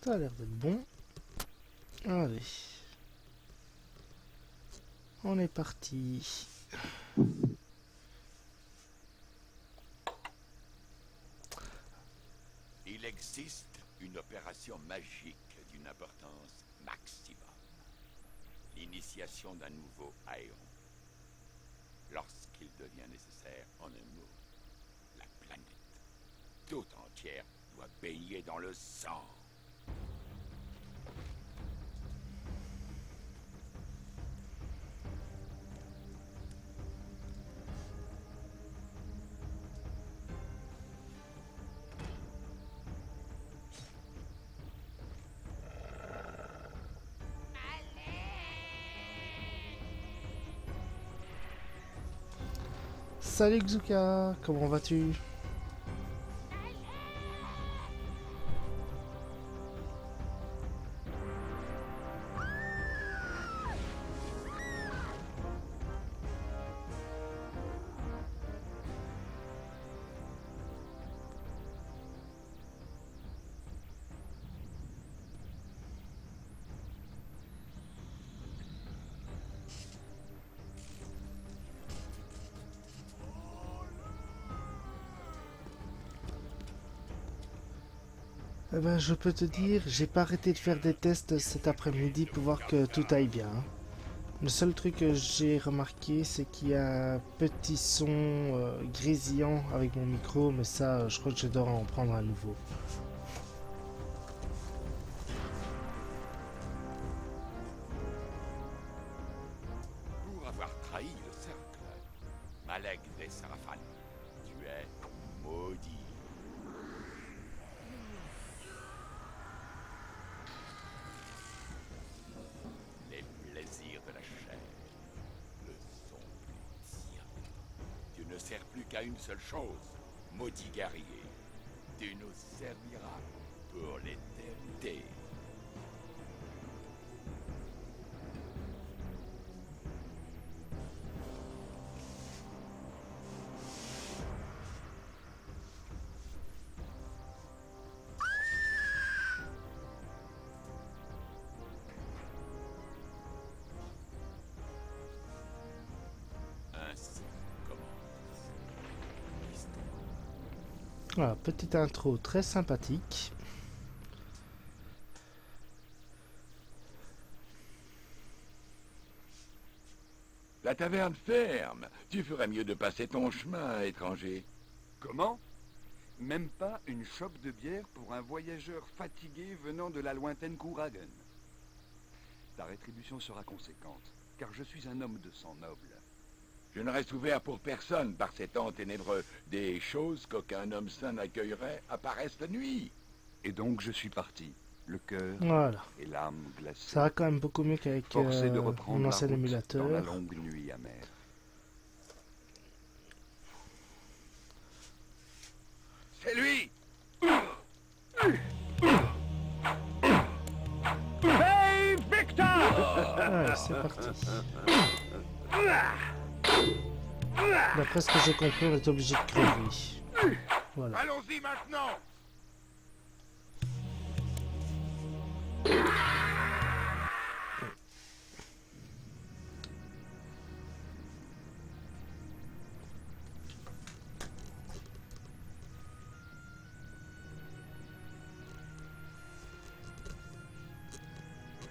Ça a l'air d'être bon. Allez. On est parti. Il existe une opération magique d'une importance maximum. L'initiation d'un nouveau Aéon. Lorsqu'il devient nécessaire, en un mot, la planète tout entière doit baigner dans le sang. Salut Xuka, comment vas-tu? Eh ben, je peux te dire, j'ai pas arrêté de faire des tests cet après-midi pour voir que tout aille bien. Le seul truc que j'ai remarqué, c'est qu'il y a un petit son grésillant avec mon micro, mais ça, je crois que je dois en prendre un nouveau. Pour avoir trahi le cercle, Malek des Sarafan, tu es maudit. Les plaisirs de la chair ne sont plus tiens. Tu ne sers plus qu'à une seule chose, maudit guerrier. Tu nous serviras pour l'éternité. Ainsi commence l'histoire. Voilà, petite intro très sympathique. La taverne ferme. Tu ferais mieux de passer ton chemin, étranger. Comment? Même pas une chope de bière pour un voyageur fatigué venant de la lointaine Kouragan. Ta rétribution sera conséquente, car je suis un homme de sang noble. Je ne reste ouvert pour personne par ces temps ténébreux. Des choses qu'aucun homme sain n'accueillerait apparaissent la nuit. Et donc je suis parti, le cœur Voilà. et l'âme glacée, Ça va quand même beaucoup mieux qu'avec forcé de reprendre mon la ancien route émulateur. dans la longue nuit amère. C'est lui! Hey Victor! Allez, c'est parti. D'après ce que j'ai compris, on est obligé de crever. Voilà. Allons-y maintenant!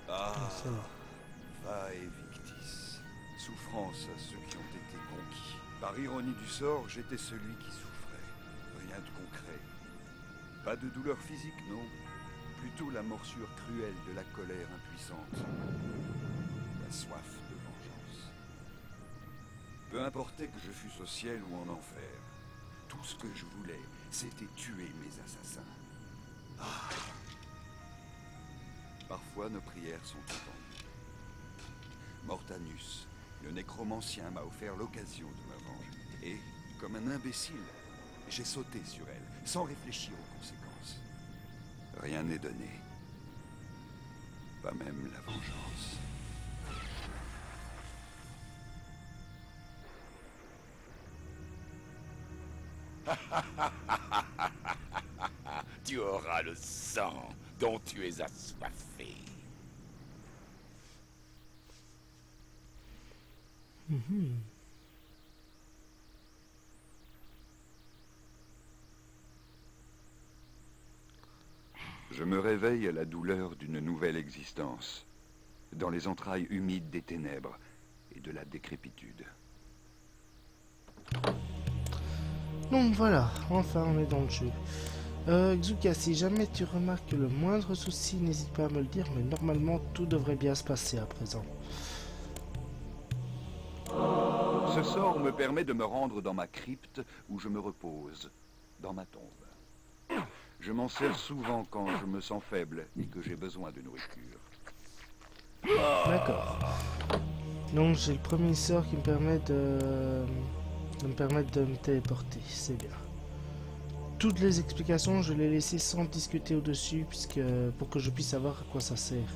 Ça va. Vae victis. Souffrance à ceux qui ont été conquis. Par ironie du sort, j'étais celui qui souffrait. Rien de concret. Pas de douleur physique, non. Plutôt la morsure cruelle de la colère impuissante. La soif de vengeance. Peu importait que je fusse au ciel ou en enfer. Tout ce que je voulais, c'était tuer mes assassins. Parfois, nos prières sont entendues. Mortanus, le nécromancien, m'a offert l'occasion de me venger. Et, comme un imbécile, j'ai sauté sur elle, sans réfléchir aux conséquences. Rien n'est donné. Pas même la vengeance. Tu auras le sang dont tu es assoiffé. Je me réveille à la douleur d'une nouvelle existence, dans les entrailles humides des ténèbres et de la décrépitude. Donc voilà, enfin on est dans le jeu. Xuka, si jamais tu remarques le moindre souci, n'hésite pas à me le dire, mais normalement tout devrait bien se passer à présent. Ce sort me permet de me rendre dans ma crypte où je me repose, dans ma tombe. Je m'en sers souvent quand je me sens faible et que j'ai besoin de nourriture. D'accord. Donc j'ai le premier sort qui me permet de me téléporter, c'est bien. Toutes les explications, je les laissées sans discuter au-dessus, puisque pour que je puisse savoir à quoi ça sert.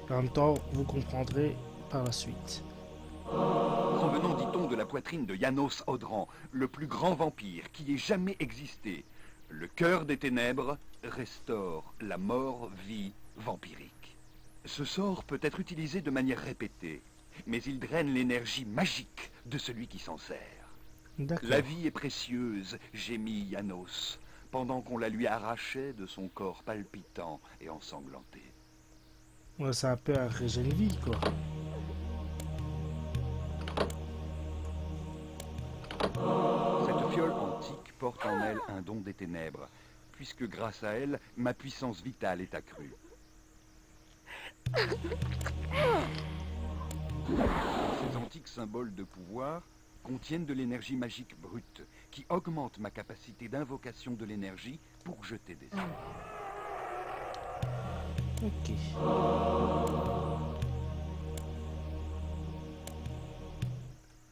Et en même temps, vous comprendrez par la suite. Provenant, dit-on, de la poitrine de Janos Audran, le plus grand vampire qui ait jamais existé. Le cœur des ténèbres restaure la mort-vie vampirique. Ce sort peut être utilisé de manière répétée, mais il draine l'énergie magique de celui qui s'en sert. D'accord. La vie est précieuse, gémit Janos, pendant qu'on la lui arrachait de son corps palpitant et ensanglanté. Ouais, c'est un peu un régène vie, quoi. Cette fiole antique porte en elle un don des ténèbres, puisque grâce à elle, ma puissance vitale est accrue. Ces antiques symboles de pouvoir contiennent de l'énergie magique brute, qui augmente ma capacité d'invocation de l'énergie pour jeter des sorts. Ok.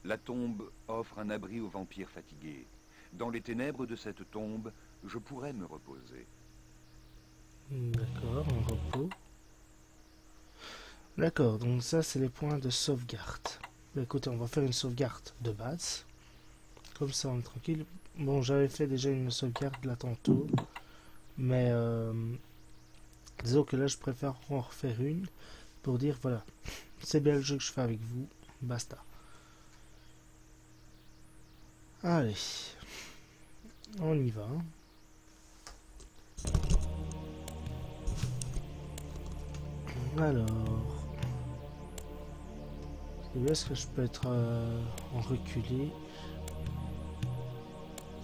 La tombe offre un abri aux vampires fatigués. Dans les ténèbres de cette tombe, je pourrais me reposer. D'accord, un repos. D'accord, donc ça c'est les points de sauvegarde. Bah, écoutez, on va faire une sauvegarde de base. Comme ça on est tranquille. Bon, j'avais fait déjà une sauvegarde là tantôt. Mais disons que là je préfère en refaire une. Pour dire voilà, c'est bien le jeu que je fais avec vous. Basta. Allez. On y va. Alors. Est-ce que je peux être en reculé?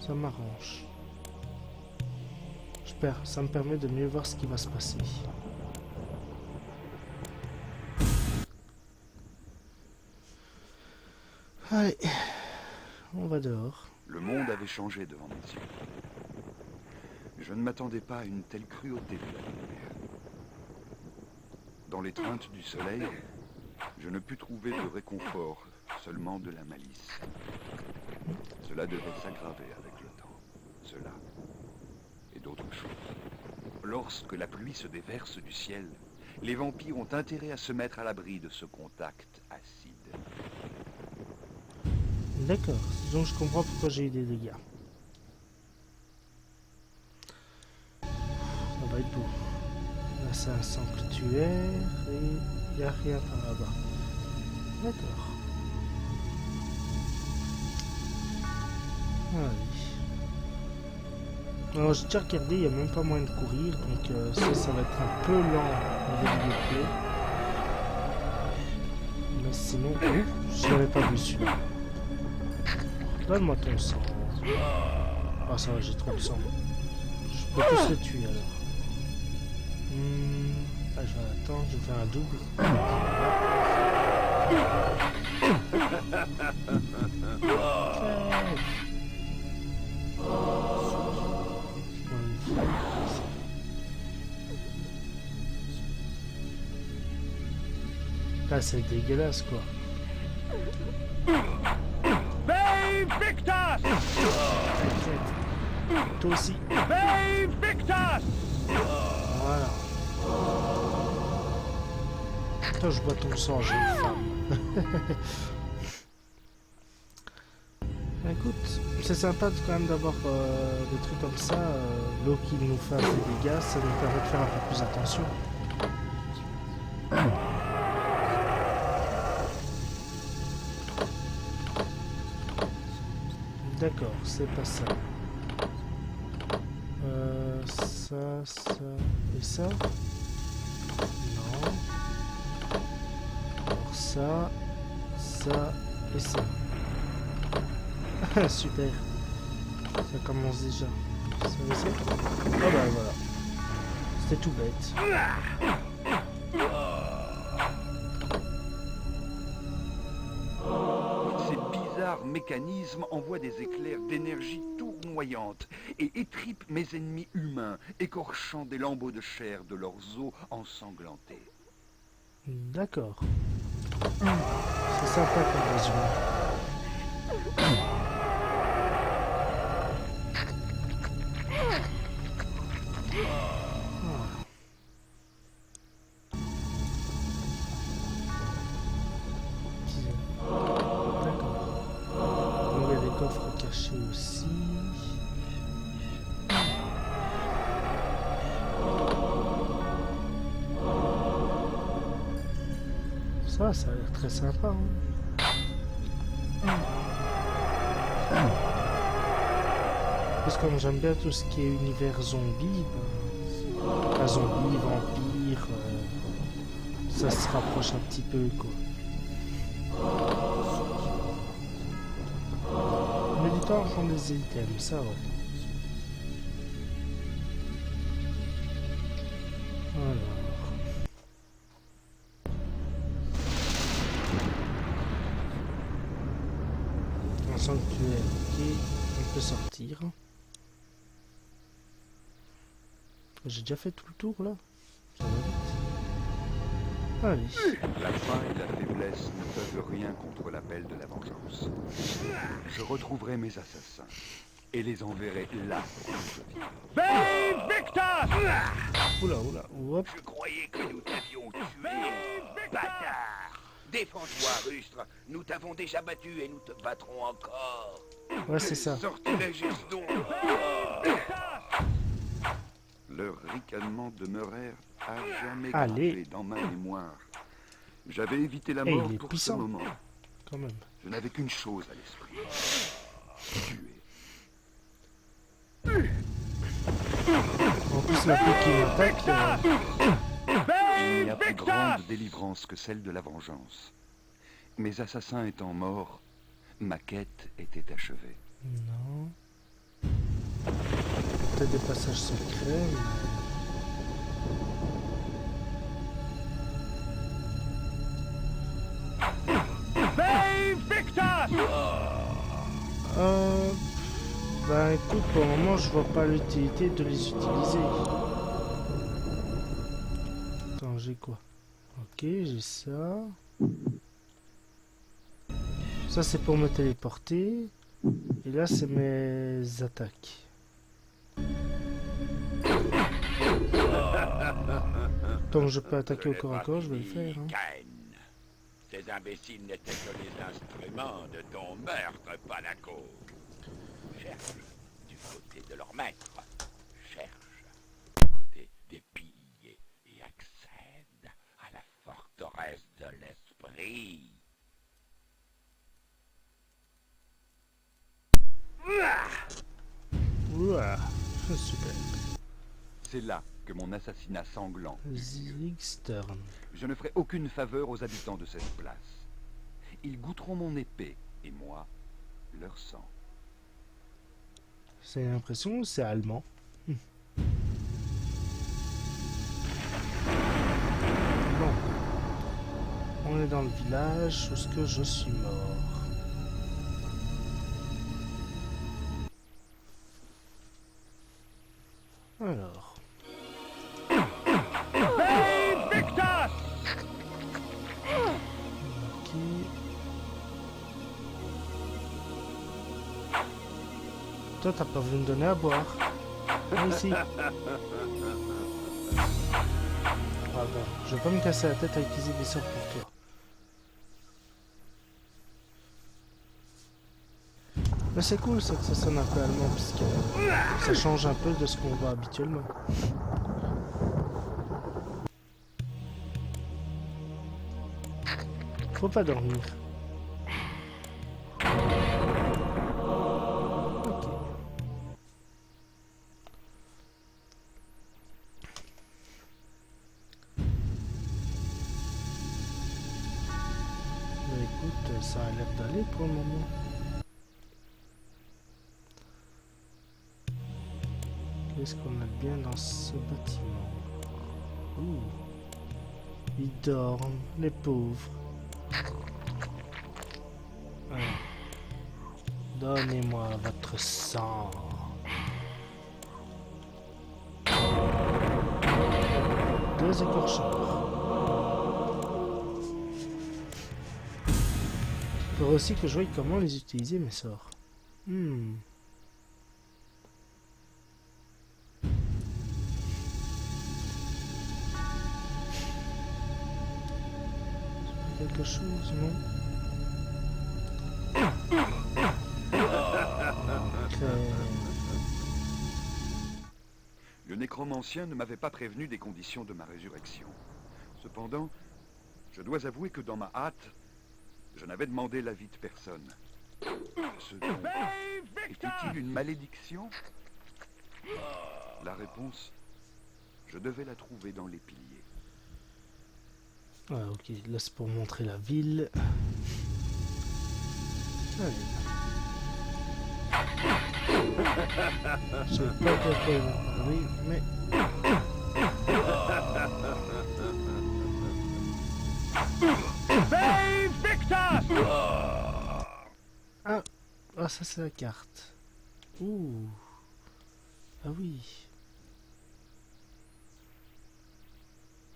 Ça m'arrange. Ça me permet de mieux voir ce qui va se passer. Allez. On va dehors. Le monde avait changé devant mes yeux. Je ne m'attendais pas à une telle cruauté de la lumière. Dans l'étreinte du soleil, je ne pus trouver de réconfort, seulement de la malice. Cela devait s'aggraver avec le temps. Cela et d'autres choses. Lorsque la pluie se déverse du ciel, les vampires ont intérêt à se mettre à l'abri de ce contact acide. D'accord, donc je comprends pourquoi j'ai eu des dégâts. Ça va être beau. Là c'est un sanctuaire et il n'y a rien par là-bas. D'accord. Allez. Alors j'ai déjà regardé, il n'y a même pas moyen de courir, donc ça va être un peu lent au niveau du gameplay. Mais sinon, je l'avais pas vu celui-là. Donne-moi ton sang. Ah ça va, j'ai trop de sang. Je peux tous les tuer alors. Ah, je vais attendre, je vais faire un double. Là c'est dégueulasse quoi. Victus! Toi aussi. Victus! Voilà. Toi je bois ton sang, j'ai une femme. Écoute, c'est sympa quand même d'avoir des trucs comme ça. L'eau qui nous fait des dégâts, ça nous permet de faire un peu plus attention. D'accord, c'est pas ça. Ça et ça. Non. Alors ça et ça. Super. Ça commence déjà. Ça va essayer. Oh bah voilà. C'était tout bête. Ces bizarres mécanismes envoient des éclairs d'énergie tournoyante et étripent mes ennemis humains, écorchant des lambeaux de chair de leurs os ensanglantés. D'accord. C'est sympa comme résumé. Coffre caché aussi. Ça a l'air très sympa. Hein. Parce que comme j'aime bien tout ce qui est univers zombie, pas zombie, vampire, ça se rapproche un petit peu quoi. Mais du temps, on prend des items, ça ouais. Alors. Un sanctuaire, ok, on peut sortir. J'ai déjà fait tout le tour là. Ça va vite. Allez. La faim et la faiblesse ne peuvent rien contre l'appel de la vengeance. Je retrouverai mes assassins et les enverrai là où je vis. Victus! Oula, hop. Je croyais que nous t'avions tué, bâtard. Défends-toi, rustre. Nous t'avons déjà battu et nous te battrons encore. Ouais, c'est ça. Sortilèges donc. Leurs ricanements demeurèrent à jamais Allez. gravés dans ma mémoire. J'avais évité la Eh, mort il est pour puissant. ce moment. Quand même. Je n'avais qu'une chose à l'esprit. Tuer. En plus, la pluie qui m'attaque. Il n'y a plus grande délivrance que celle de la vengeance. Mes assassins étant morts, ma quête était achevée. Non. Peut-être des passages secrets, mais... Bah écoute, pour le moment, je vois pas l'utilité de les utiliser. Attends, j'ai quoi? Ok, j'ai ça. Ça, c'est pour me téléporter. Et là, c'est mes attaques. Tant que je peux attaquer au corps à corps, je vais le faire. Hein. Ces imbéciles n'étaient que les instruments de ton meurtre, pas la cause. Cherche du côté de leur maître. Cherche du côté des piliers et accède à la forteresse de l'esprit. Ouah, super. C'est là que mon assassinat sanglant eut lieu. Zigstern. Je ne ferai aucune faveur aux habitants de cette place. Ils goûteront mon épée, et moi, leur sang. C'est l'impression, c'est allemand. Bon. On est dans le village où est-ce que je suis mort. Alors. Ok. Toi, t'as pas voulu me donner à boire. Viens ici. Ah ben, je vais pas me casser la tête à utiliser des sorts pour toi. Mais c'est cool ça, que ça sonne un peu allemand, parce que ça change un peu de ce qu'on voit habituellement. Faut pas dormir. Ok. Mais écoute, ça a l'air d'aller pour le moment. Qu'est-ce qu'on a de bien dans ce bâtiment? Ouh. Ils dorment, les pauvres. Alors, donnez-moi votre sang. Deux écorcheurs. Il faudrait aussi que je voie comment les utiliser, mes sorts. Quelque chose, non? Le nécromancien ne m'avait pas prévenu des conditions de ma résurrection. Cependant, je dois avouer que dans ma hâte, je n'avais demandé l'avis de personne. Ce don était-il une malédiction? La réponse, je devais la trouver dans les piliers. Ah ok, là c'est pour montrer la ville. Allez. Je vais pas dire quoi parler, mais... Save Victor! Ah, ah ça c'est la carte. Ouh. Ah oui.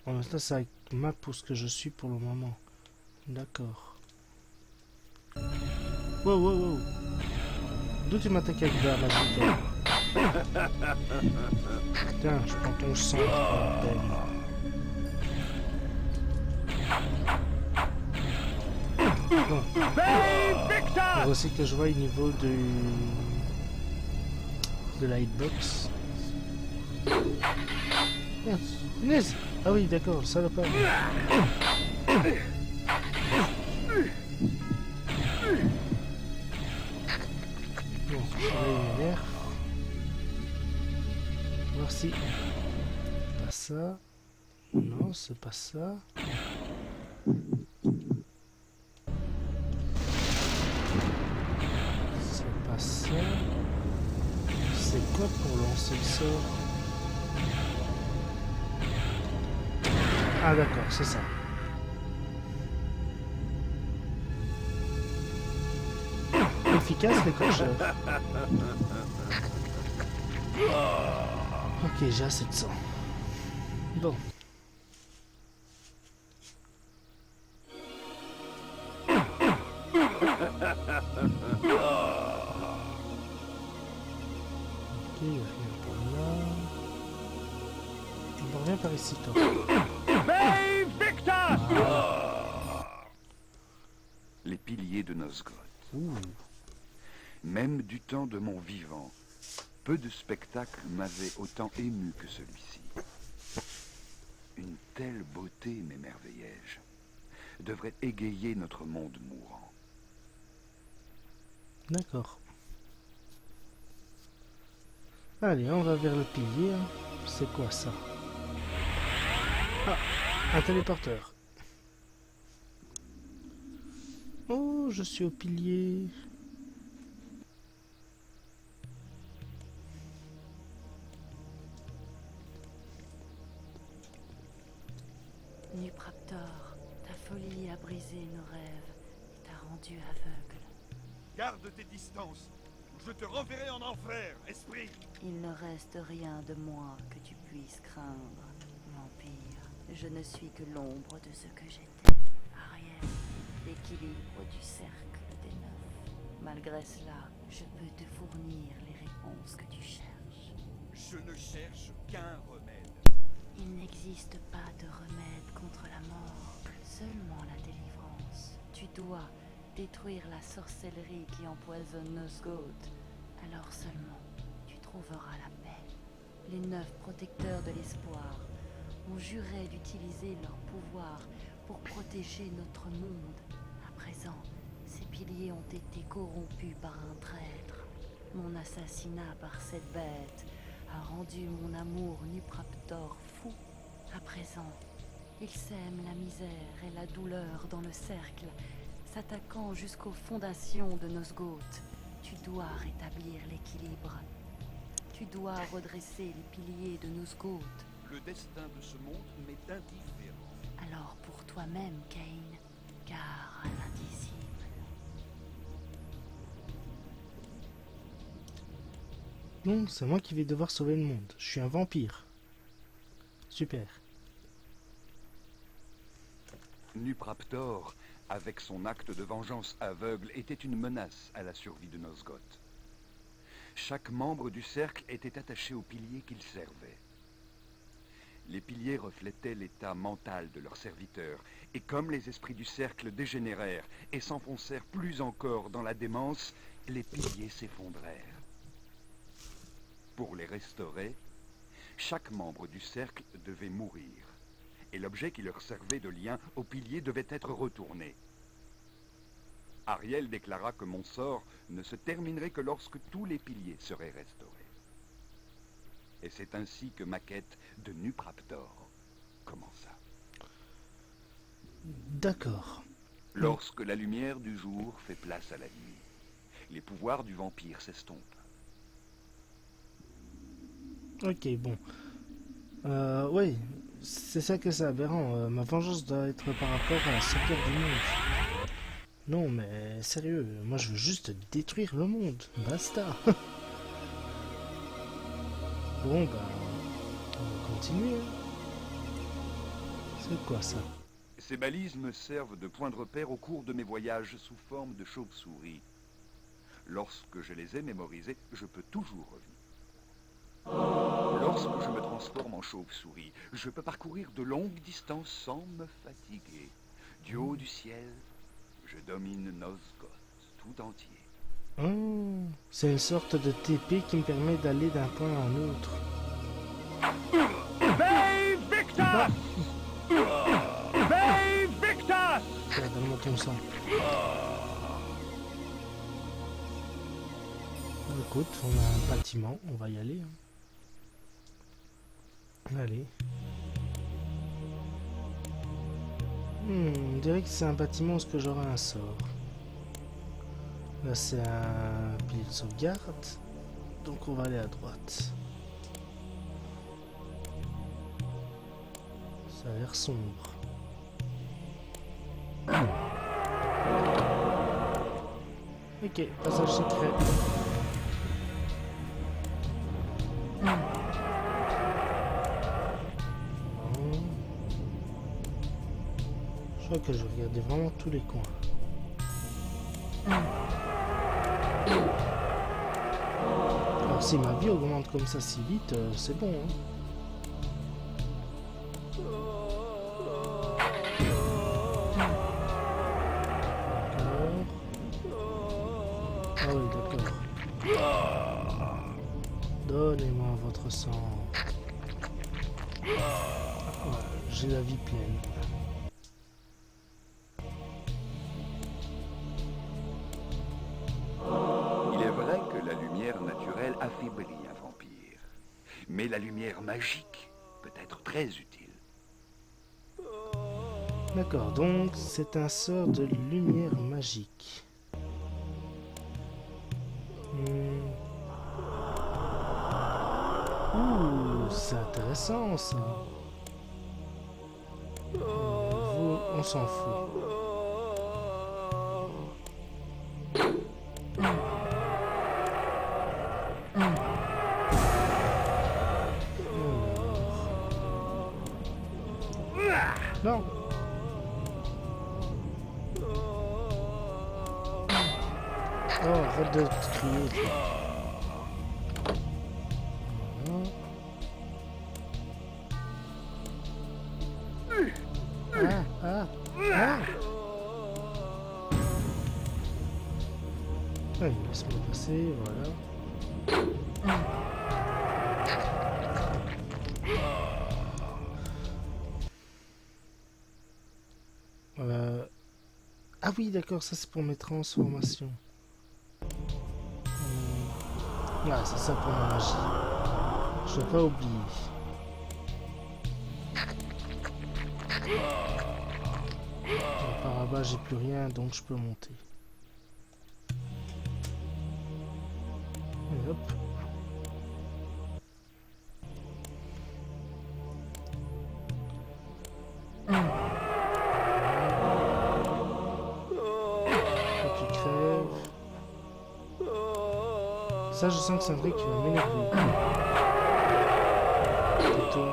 En même temps, c'est avec map pour ce que je suis pour le moment. D'accord. Wow, wow, wow. D'où tu m'attaques avec de la magie, toi? Tiens, je prends ton sang, bordel. Bon. Save Victor! Il faut aussi que je vois au niveau de la hitbox. Merde, punaise. Ah oui, d'accord, le salopard. Bon, je vais m'énerve. Voir si... Pas ça. Non, c'est pas ça. C'est pas ça. C'est quoi pour lancer le sort? Ah d'accord, c'est ça. Efficace l'écorcheur. Ok, j'ai assez de sang. Bon. Ok, rien par là. On revient par ici, toi. Save Victor! Les piliers de Nosgoth. Ouh. Même du temps de mon vivant, peu de spectacles m'avaient autant ému que celui-ci. Une telle beauté, m'émerveillai-je, devrait égayer notre monde mourant. D'accord. Allez, on va vers le pilier. Hein. C'est quoi ça? Ah, un téléporteur. Oh, je suis au pilier. Nupraptor, ta folie a brisé nos rêves et t'a rendu aveugle. Garde tes distances, ou je te renverrai en enfer, esprit! Il ne reste rien de moi que tu puisses craindre, vampire. Je ne suis que l'ombre de ce que j'étais. Ariel, l'équilibre du cercle des neuf. Malgré cela, je peux te fournir les réponses que tu cherches. Je ne cherche qu'un remède. Il n'existe pas de remède contre la mort, seulement la délivrance. Tu dois détruire la sorcellerie qui empoisonne Nosgoth, alors seulement tu trouveras la paix. Les 9 protecteurs de l'espoir ont juré d'utiliser leur pouvoir pour protéger notre monde. À présent, ces piliers ont été corrompus par un traître. Mon assassinat par cette bête a rendu mon amour Nupraptor fou. À présent, il sème la misère et la douleur dans le cercle, s'attaquant jusqu'aux fondations de Nosgoth. Tu dois rétablir l'équilibre. Tu dois redresser les piliers de Nosgoth. Le destin de ce monde m'est indifférent. Alors pour toi-même, Kain, car à l'indicible. Non, c'est moi qui vais devoir sauver le monde. Je suis un vampire. Super. Nupraptor, avec son acte de vengeance aveugle, était une menace à la survie de Nosgoth. Chaque membre du cercle était attaché aux piliers qu'il servait. Les piliers reflétaient l'état mental de leurs serviteurs, et comme les esprits du cercle dégénérèrent et s'enfoncèrent plus encore dans la démence, les piliers s'effondrèrent. Pour les restaurer, chaque membre du cercle devait mourir, et l'objet qui leur servait de lien aux piliers devait être retourné. Ariel déclara que mon sort ne se terminerait que lorsque tous les piliers seraient restaurés. Et c'est ainsi que ma quête de Nupraptor commença. D'accord. Lorsque la lumière du jour fait place à la nuit, les pouvoirs du vampire s'estompent. Ok, bon. Oui, c'est ça que c'est aberrant. Ma vengeance doit être par rapport à la sauvegarde du monde. Non, mais sérieux, moi je veux juste détruire le monde. Basta. Bon, bah, on va continuer. C'est quoi ça? Ces balises me servent de point de repère au cours de mes voyages sous forme de chauve-souris. Lorsque je les ai mémorisées, je peux toujours revenir. Lorsque je me transforme en chauve-souris, je peux parcourir de longues distances sans me fatiguer. Du haut du ciel, je domine Nosgoth tout entier. Oh, c'est une sorte de TP qui me permet d'aller d'un point à un autre. Victor! Victor! Tiens, donne-moi ton sang. Écoute, on a un bâtiment, on va y aller. Allez. On dirait que c'est un bâtiment où est-ce que j'aurai un sort. Là c'est un pilier de sauvegarde. Donc on va aller à droite. Ça a l'air sombre. Ok, passage secret. Je crois que je regardais vraiment tous les coins. Alors si ma vie augmente comme ça si vite, c'est bon. Hein. Ah oui, d'accord. Donnez-moi votre sang. Voilà, j'ai la vie pleine. Il est vrai que la lumière naturelle affaiblit un vampire. Mais la lumière magique peut être très utile. D'accord, donc c'est un sort de lumière magique. Ouh, c'est intéressant ça. On s'en fout. Non. Oh, arrête de crier. Voilà. Ah. passer, voilà. Ah oui, d'accord, ça c'est pour mes transformations. Voilà, c'est ça pour ma magie. Je dois pas oublier. Donc, par là-bas, j'ai plus rien, donc je peux monter. Et hop. Qui crève. Ça, je sens que c'est un truc qui va m'énerver. Plutôt.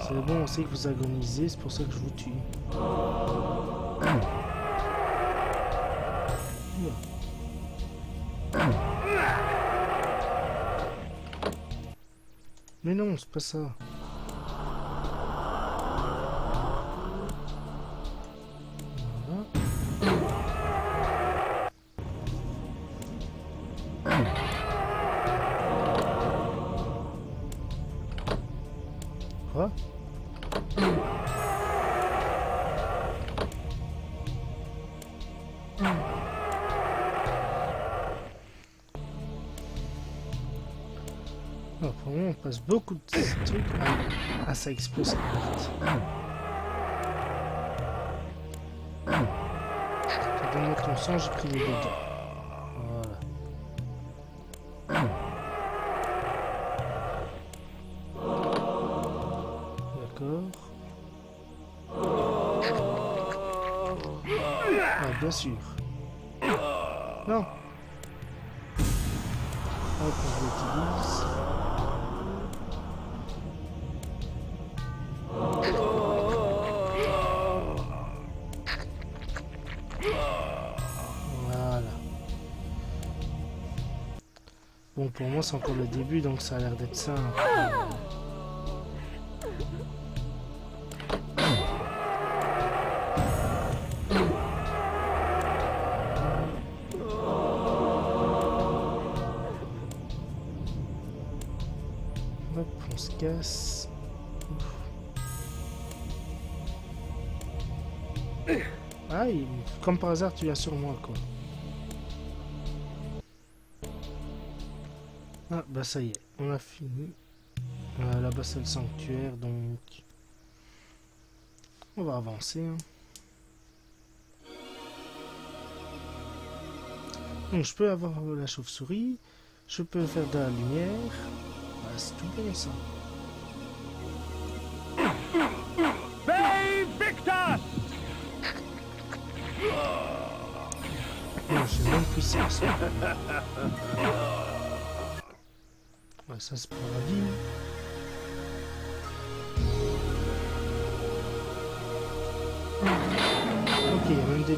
C'est bon, on sait que vous agonisez, c'est pour ça que je vous tue. Mais non, c'est pas ça. Quoi? Alors, pour le moment, on passe beaucoup de trucs. Ah, ça explose vite. Ça donne ton sang, j'ai pris des dégâts. Voilà. D'accord. Ah, bien sûr. Non. Hop, on l'utilise. Voilà. Bon, pour moi, c'est encore le début, donc ça a l'air d'être simple. Hop, on se casse. Ah, comme par hasard, tu viens sur moi, quoi. Ah, bah ça y est, on a fini. Là-bas, c'est le sanctuaire, donc... On va avancer, hein. Donc, je peux avoir la chauve-souris. Je peux faire de la lumière. Bah, c'est tout bon, ça. Bay Victor! Non, j'ai même puissance. Ouais, ça c'est pour la vie. Ok, il y a même des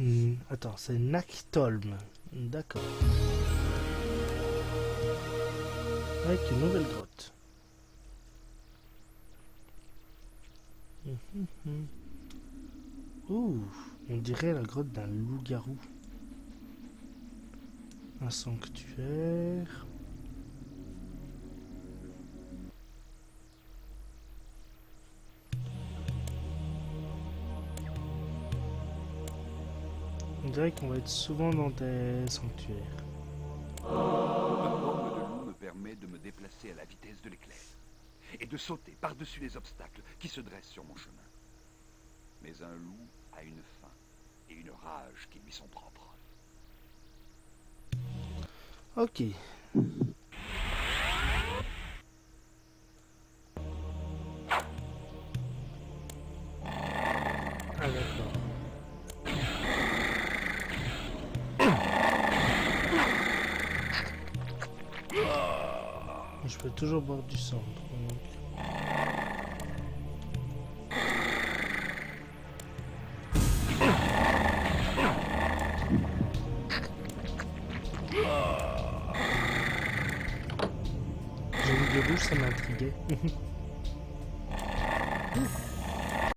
lits. Attends, c'est Nachtolm. D'accord. Avec une nouvelle grotte. Ouh, on dirait la grotte d'un loup-garou. Un sanctuaire. On dirait qu'on va être souvent dans des sanctuaires. Ma forme de loup me permet de me déplacer à la vitesse de l'éclair et de sauter par-dessus les obstacles qui se dressent sur mon chemin. Mais un loup a une faim et une rage qui lui sont propres. Ok. Ah d'accord. Je peux toujours boire du sang. Donc... J'ai vu de rouge, ça m'a intrigué. Ouh.